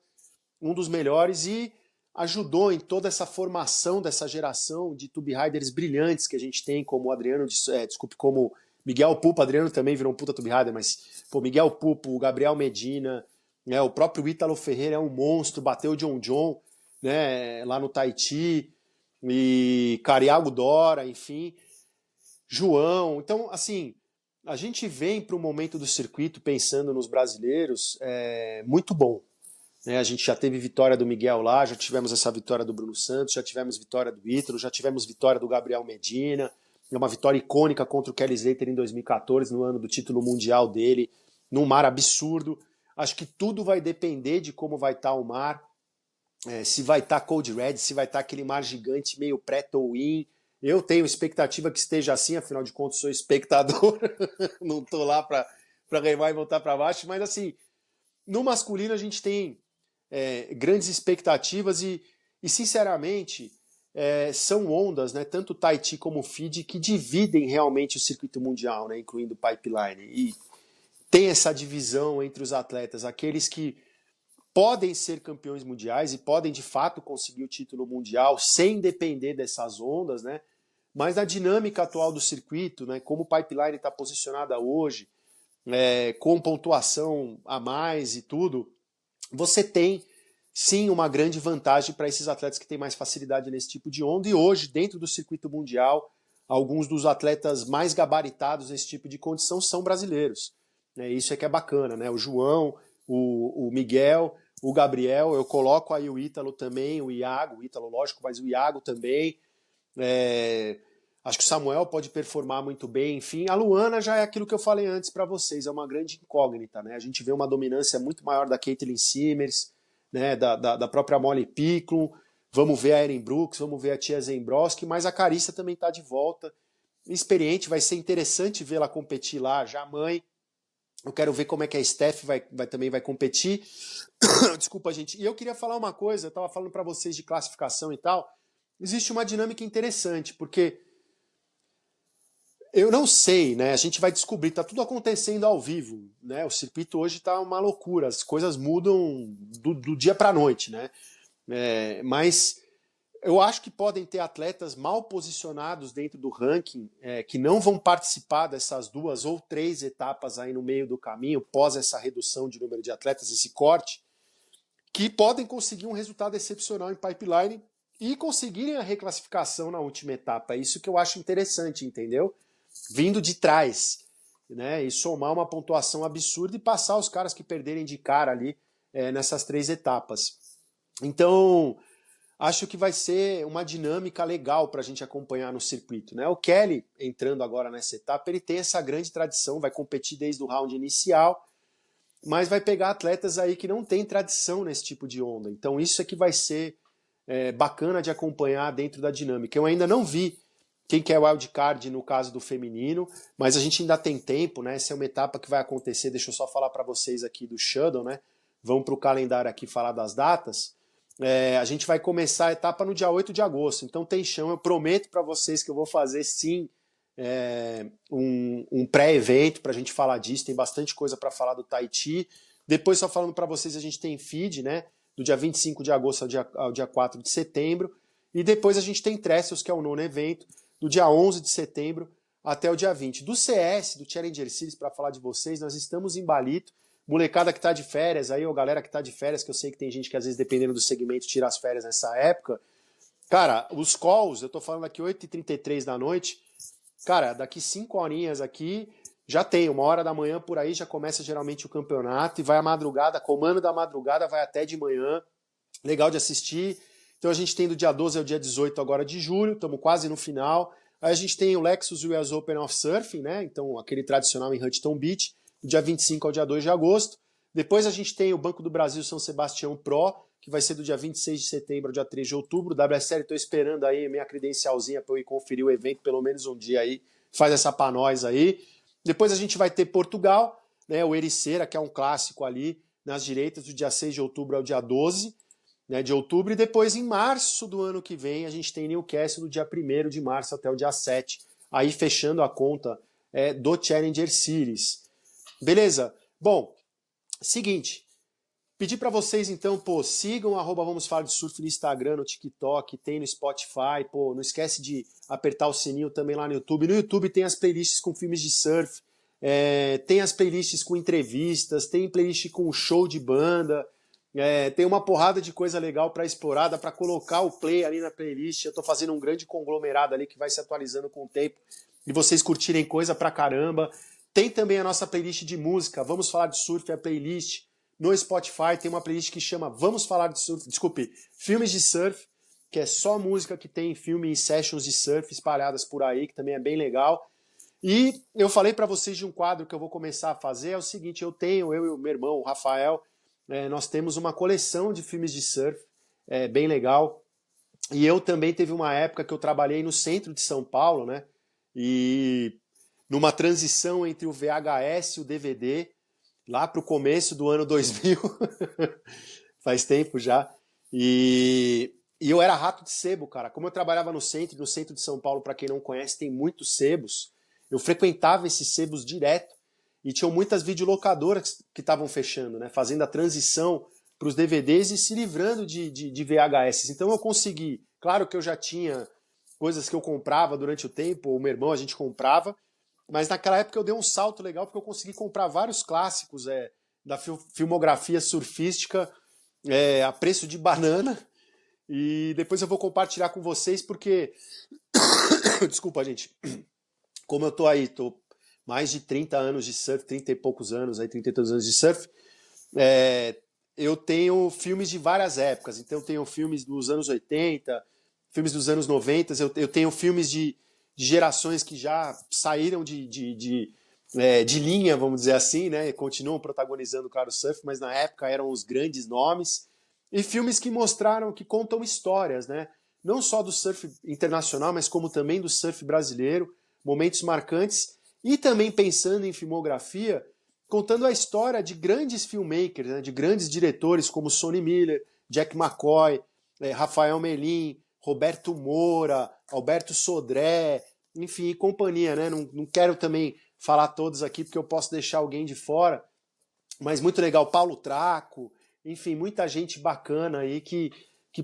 um dos melhores, e ajudou em toda essa formação dessa geração de tube riders brilhantes que a gente tem, como o Adriano, como Miguel Pupo. Adriano também virou um puta tube rider, mas Miguel Pupo, o Gabriel Medina, né, o próprio Ítalo Ferreira é um monstro, bateu o John, né, lá no Tahiti, e Cariago Dora, enfim, João. Então, assim, a gente vem para o momento do circuito pensando nos brasileiros muito bom. A gente já teve vitória do Miguel lá, já tivemos essa vitória do Bruno Santos, já tivemos vitória do Ítalo, já tivemos vitória do Gabriel Medina, uma vitória icônica contra o Kelly Slater em 2014, no ano do título mundial dele, num mar absurdo. Acho que tudo vai depender de como vai estar o mar, se vai estar cold red, se vai estar aquele mar gigante meio pré-tow-in. Eu tenho expectativa que esteja assim, afinal de contas sou espectador, não estou lá para remar e voltar para baixo, mas assim, no masculino a gente tem grandes expectativas e sinceramente, são ondas, né, tanto o Tahiti como o Fiji, que dividem realmente o circuito mundial, né, incluindo o pipeline. E tem essa divisão entre os atletas, aqueles que podem ser campeões mundiais e podem de fato conseguir o título mundial sem depender dessas ondas, né, mas na dinâmica atual do circuito, né, como o pipeline está posicionada hoje, com pontuação a mais e tudo, você tem, sim, uma grande vantagem para esses atletas que têm mais facilidade nesse tipo de onda. E hoje, dentro do circuito mundial, alguns dos atletas mais gabaritados nesse tipo de condição são brasileiros. Isso é que é bacana, né? O João, o Miguel, o Gabriel, eu coloco aí o Ítalo também, o Iago, o Ítalo lógico, mas o Iago também. Acho que o Samuel pode performar muito bem, enfim. A Luana já é aquilo que eu falei antes para vocês, é uma grande incógnita, né? A gente vê uma dominância muito maior da Caitlin Simmers, né? Da própria Molly Picklum, vamos ver a Erin Brooks, vamos ver a Tia Zembroski, mas a Carissa também está de volta, experiente, vai ser interessante vê-la competir lá, já mãe, Eu quero ver como é que a Steph também vai competir. Desculpa, gente. E eu queria falar uma coisa, eu estava falando para vocês de classificação e tal. Existe uma dinâmica interessante, porque eu não sei, né? A gente vai descobrir, tá tudo acontecendo ao vivo, né? O circuito hoje tá uma loucura, as coisas mudam do dia para a noite, né? Mas eu acho que podem ter atletas mal posicionados dentro do ranking, que não vão participar dessas 2 ou 3 etapas aí no meio do caminho, pós essa redução de número de atletas, esse corte, que podem conseguir um resultado excepcional em pipeline e conseguirem a reclassificação na última etapa. É isso que eu acho interessante, entendeu? Vindo de trás, né? E somar uma pontuação absurda e passar os caras que perderem de cara ali nessas 3 etapas. Então, acho que vai ser uma dinâmica legal para a gente acompanhar no circuito, né? O Kelly, entrando agora nessa etapa, ele tem essa grande tradição, vai competir desde o round inicial, mas vai pegar atletas aí que não têm tradição nesse tipo de onda. Então isso é que vai ser bacana de acompanhar dentro da dinâmica. Eu ainda não vi quem que é o wildcard no caso do feminino, mas a gente ainda tem tempo, né? Essa é uma etapa que vai acontecer, deixa eu só falar para vocês aqui do Shuttle, né? Vamos para o calendário aqui falar das datas. A gente vai começar a etapa no dia 8 de agosto, então tem chão, eu prometo para vocês que eu vou fazer sim um pré-evento para a gente falar disso, tem bastante coisa para falar do Tahiti. Depois, só falando para vocês, a gente tem feed, né, do dia 25 de agosto ao dia 4 de setembro, e depois a gente tem Trestles, que é o 9º evento, do dia 11 de setembro até o dia 20. Do CS, do Challenger Series, para falar de vocês, nós estamos em Balito, molecada que tá de férias, aí, ou galera que tá de férias, que eu sei que tem gente que às vezes, dependendo do segmento, tira as férias nessa época. Cara, os calls, eu tô falando aqui 8h33 da noite, cara, daqui 5 horinhas aqui, já tem, 1h da manhã por aí, já começa geralmente o campeonato, e vai à madrugada, comando da madrugada, vai até de manhã, legal de assistir. Então a gente tem do dia 12 ao dia 18 agora de julho, estamos quase no final. Aí a gente tem o Lexus US Open of Surfing, né? Então aquele tradicional em Huntington Beach, do dia 25 ao dia 2 de agosto. Depois a gente tem o Banco do Brasil São Sebastião Pro, que vai ser do dia 26 de setembro ao dia 3 de outubro. WSL, estou esperando aí minha credencialzinha para eu ir conferir o evento, pelo menos um dia aí. Faz essa pra nós aí. Depois a gente vai ter Portugal, né? O Ericeira, que é um clássico ali nas direitas, do dia 6 de outubro ao dia 12, né, de outubro. E depois, em março do ano que vem, a gente tem Newcastle do dia 1º de março até o dia 7. Aí fechando a conta do Challenger Series. Beleza? Bom, seguinte, pedir para vocês então, pô, sigam Vamos Falar de Surf no Instagram, no TikTok, tem no Spotify, pô, não esquece de apertar o sininho também lá no YouTube. No YouTube tem as playlists com filmes de surf, tem as playlists com entrevistas, tem playlist com show de banda, tem uma porrada de coisa legal para explorar, dá para colocar o play ali na playlist. Eu tô fazendo um grande conglomerado ali que vai se atualizando com o tempo e vocês curtirem coisa pra caramba. Tem também a nossa playlist de música, Vamos Falar de Surf, a playlist no Spotify, tem uma playlist que chama Vamos Falar de Surf, desculpe, Filmes de Surf, que é só música que tem filme e sessions de surf espalhadas por aí, que também é bem legal. E eu falei para vocês de um quadro que eu vou começar a fazer, é o seguinte, eu e o meu irmão, o Rafael, nós temos uma coleção de filmes de surf, bem legal. E eu também teve uma época que eu trabalhei no centro de São Paulo, né? E numa transição entre o VHS e o DVD, lá para o começo do ano 2000, faz tempo já, e eu era rato de sebo, cara. Como eu trabalhava no centro de São Paulo, para quem não conhece, tem muitos sebos, eu frequentava esses sebos direto, e tinham muitas videolocadoras que estavam fechando, né, fazendo a transição para os DVDs e se livrando de VHS. Então eu consegui, claro que eu já tinha coisas que eu comprava durante o tempo, o meu irmão a gente comprava, mas naquela época eu dei um salto legal porque eu consegui comprar vários clássicos da filmografia surfística a preço de banana, e depois eu vou compartilhar com vocês porque, desculpa gente, como eu tô mais de 30 anos de surf, 30 e poucos anos, 30 e tantos anos de surf, eu tenho filmes de várias épocas. Então eu tenho filmes dos anos 80, filmes dos anos 90, eu tenho filmes de gerações que já saíram de linha, vamos dizer assim, né? E continuam protagonizando, claro, o surf, mas na época eram os grandes nomes. E filmes que mostraram, que contam histórias, né? Não só do surf internacional, mas como também do surf brasileiro, momentos marcantes. E também pensando em filmografia, contando a história de grandes filmmakers, né, de grandes diretores como Sonny Miller, Jack McCoy, Rafael Melim, Roberto Moura, Alberto Sodré, enfim, e companhia, né? Não quero também falar todos aqui porque eu posso deixar alguém de fora, mas muito legal, Paulo Traco, enfim, muita gente bacana aí que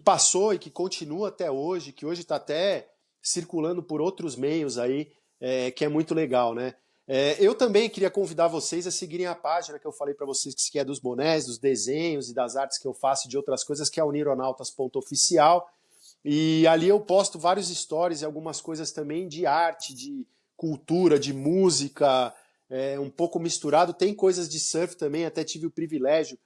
passou e que continua até hoje, que hoje está até circulando por outros meios aí, que é muito legal, né? Eu também queria convidar vocês a seguirem a página que eu falei para vocês, que é dos bonés, dos desenhos e das artes que eu faço e de outras coisas, que é o nironautas.oficial. E ali eu posto vários stories e algumas coisas também de arte, de cultura, de música, um pouco misturado. Tem coisas de surf também, até tive o privilégio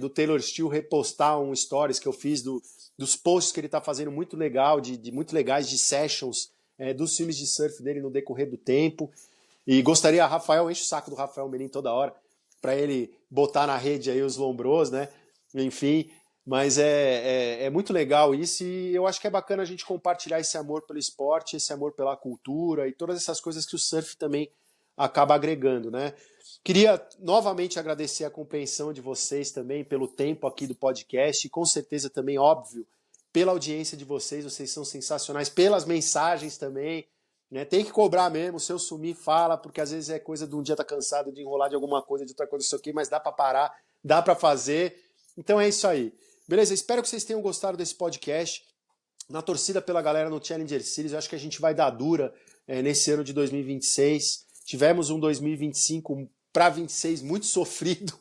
do Taylor Steele repostar um stories que eu fiz dos posts que ele está fazendo muito legal, muito legais de sessions dos filmes de surf dele no decorrer do tempo. E gostaria, Rafael, enche o saco do Rafael Melim toda hora, para ele botar na rede aí os Lombros, né? Enfim, mas é muito legal isso e eu acho que é bacana a gente compartilhar esse amor pelo esporte, esse amor pela cultura e todas essas coisas que o surf também acaba agregando, né? Queria novamente agradecer a compreensão de vocês também pelo tempo aqui do podcast e com certeza também, óbvio, pela audiência de vocês são sensacionais, pelas mensagens também, né? Tem que cobrar mesmo, se eu sumir, fala, porque às vezes é coisa de um dia tá cansado de enrolar de alguma coisa, de outra coisa, isso aqui, mas dá para parar, dá para fazer. Então é isso aí. Beleza? Espero que vocês tenham gostado desse podcast. Na torcida pela galera no Challenger Series, eu acho que a gente vai dar dura nesse ano de 2026. Tivemos um 2025 para 26 muito sofrido,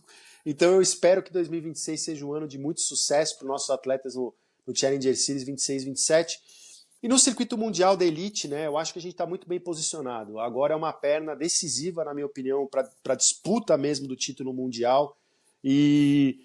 então eu espero que 2026 seja um ano de muito sucesso para os nossos atletas no Challenger Series 26, 27. E no circuito mundial da elite, né, eu acho que a gente está muito bem posicionado. Agora é uma perna decisiva, na minha opinião, para a disputa mesmo do título mundial. E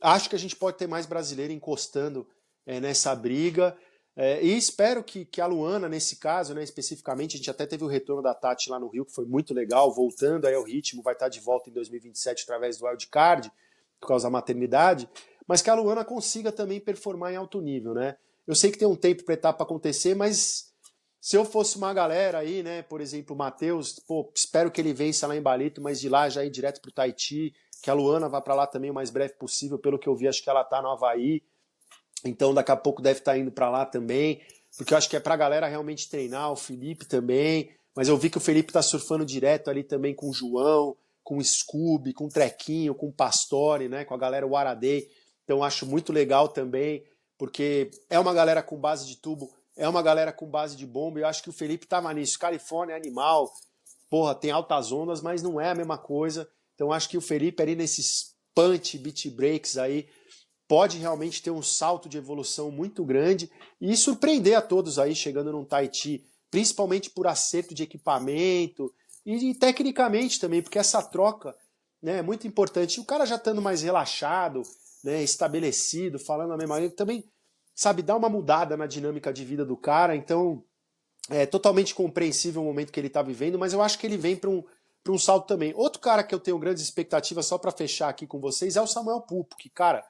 acho que a gente pode ter mais brasileiro encostando nessa briga. E espero que a Luana, nesse caso, né, especificamente, a gente até teve o retorno da Tati lá no Rio, que foi muito legal, voltando aí ao ritmo, vai estar de volta em 2027 através do wildcard, por causa da maternidade, mas que a Luana consiga também performar em alto nível, né? Eu sei que tem um tempo para etapa acontecer, mas se eu fosse uma galera aí, né, por exemplo, o Matheus, espero que ele vença lá em Balito, mas de lá já ir direto pro Tahiti, que a Luana vá para lá também o mais breve possível, pelo que eu vi, acho que ela tá no Havaí, então daqui a pouco deve estar indo para lá também, porque eu acho que é pra galera realmente treinar, o Felipe também, mas eu vi que o Felipe tá surfando direto ali também com o João, com o Scooby, com o Trequinho, com o Pastore, né, com a galera Waradei, então acho muito legal também, porque é uma galera com base de tubo, é uma galera com base de bomba, e eu acho que o Felipe tava nisso. Califórnia é animal, porra, tem altas ondas, mas não é a mesma coisa. Então acho que o Felipe ali nesses punch, beat breaks aí, pode realmente ter um salto de evolução muito grande e surpreender a todos aí chegando num Tahiti, principalmente por acerto de equipamento e tecnicamente também, porque essa troca, né, é muito importante. E o cara já estando mais relaxado, né, estabelecido, falando a mesma língua, também, sabe, dá uma mudada na dinâmica de vida do cara, então é totalmente compreensível o momento que ele está vivendo, mas eu acho que ele vem para um salto também. Outro cara que eu tenho grandes expectativas, só para fechar aqui com vocês, é o Samuel Pupo, que, cara,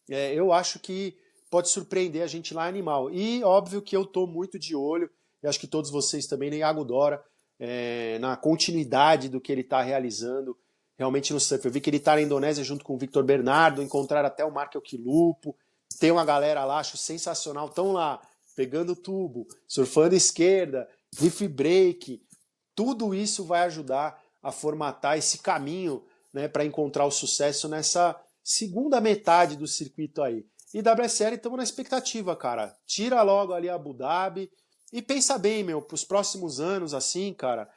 eu acho que pode surpreender a gente lá animal. E óbvio que eu estou muito de olho, e acho que todos vocês também, nem Iago Dora, na continuidade do que ele está realizando realmente no surf. Eu vi que ele está na Indonésia junto com o Victor Bernardo, encontraram até o Markel Quilupo, tem uma galera lá, acho sensacional, estão lá, pegando tubo, surfando esquerda, riff break, tudo isso vai ajudar a formatar esse caminho, né, para encontrar o sucesso nessa segunda metade do circuito aí. E WSL estamos na expectativa, cara. Tira logo ali Abu Dhabi e pensa bem, meu, para os próximos anos, assim, cara.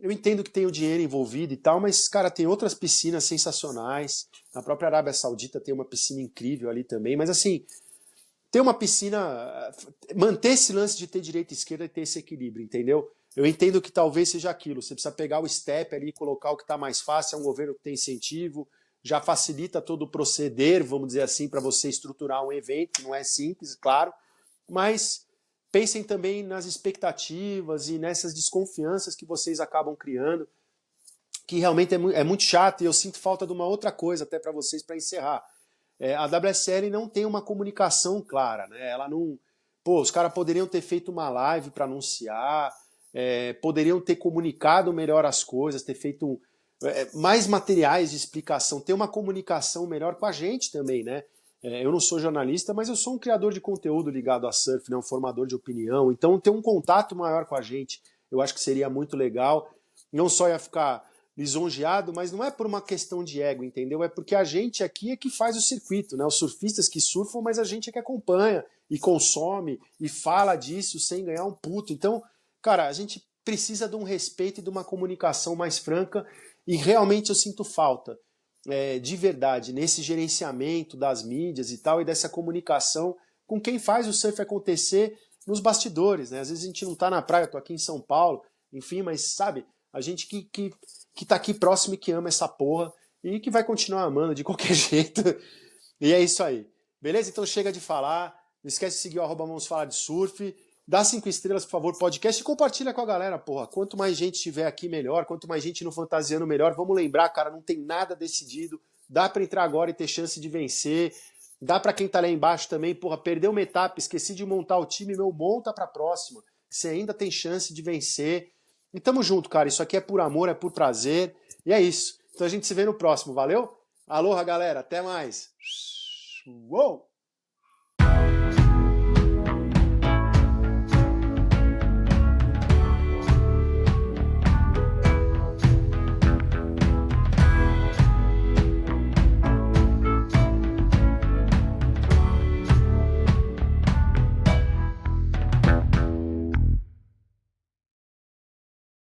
Eu entendo que tem o dinheiro envolvido e tal, mas, cara, tem outras piscinas sensacionais. Na própria Arábia Saudita tem uma piscina incrível ali também, mas assim, ter uma piscina, manter esse lance de ter direita e esquerda e ter esse equilíbrio, entendeu? Eu entendo que talvez seja aquilo, você precisa pegar o step ali e colocar o que está mais fácil, é um governo que tem incentivo, já facilita todo o proceder, vamos dizer assim, para você estruturar um evento, que não é simples, claro, mas pensem também nas expectativas e nessas desconfianças que vocês acabam criando, que realmente é muito chato, e eu sinto falta de uma outra coisa até para vocês, para encerrar. A WSL não tem uma comunicação clara, né? Ela não... Pô, os caras poderiam ter feito uma live para anunciar, poderiam ter comunicado melhor as coisas, ter feito mais materiais de explicação, ter uma comunicação melhor com a gente também, né? Eu não sou jornalista, mas eu sou um criador de conteúdo ligado a surf, né? Um formador de opinião. Então, ter um contato maior com a gente, eu acho que seria muito legal. Não só ia ficar lisonjeado, mas não é por uma questão de ego, entendeu? É porque a gente aqui é que faz o circuito, né? Os surfistas que surfam, mas a gente é que acompanha e consome e fala disso sem ganhar um puto. Então, cara, a gente precisa de um respeito e de uma comunicação mais franca e realmente eu sinto falta, de verdade, nesse gerenciamento das mídias e tal, e dessa comunicação com quem faz o surf acontecer nos bastidores, né? Às vezes a gente não tá na praia, eu tô aqui em São Paulo, enfim, mas sabe, a gente que tá aqui próximo e que ama essa porra e que vai continuar amando de qualquer jeito. E é isso aí. Beleza? Então chega de falar. Não esquece de seguir o Vamos Falar de Surf. Dá 5 estrelas, por favor, podcast e compartilha com a galera, porra. Quanto mais gente tiver aqui, melhor. Quanto mais gente no Fantasiano, melhor. Vamos lembrar, cara, não tem nada decidido. Dá pra entrar agora e ter chance de vencer. Dá pra quem tá lá embaixo também, porra, perdeu uma etapa, esqueci de montar o time, meu, monta pra próxima. Você ainda tem chance de vencer. E tamo junto, cara. Isso aqui é por amor, é por prazer. E é isso. Então a gente se vê no próximo, valeu? Aloha, galera. Até mais. Uou!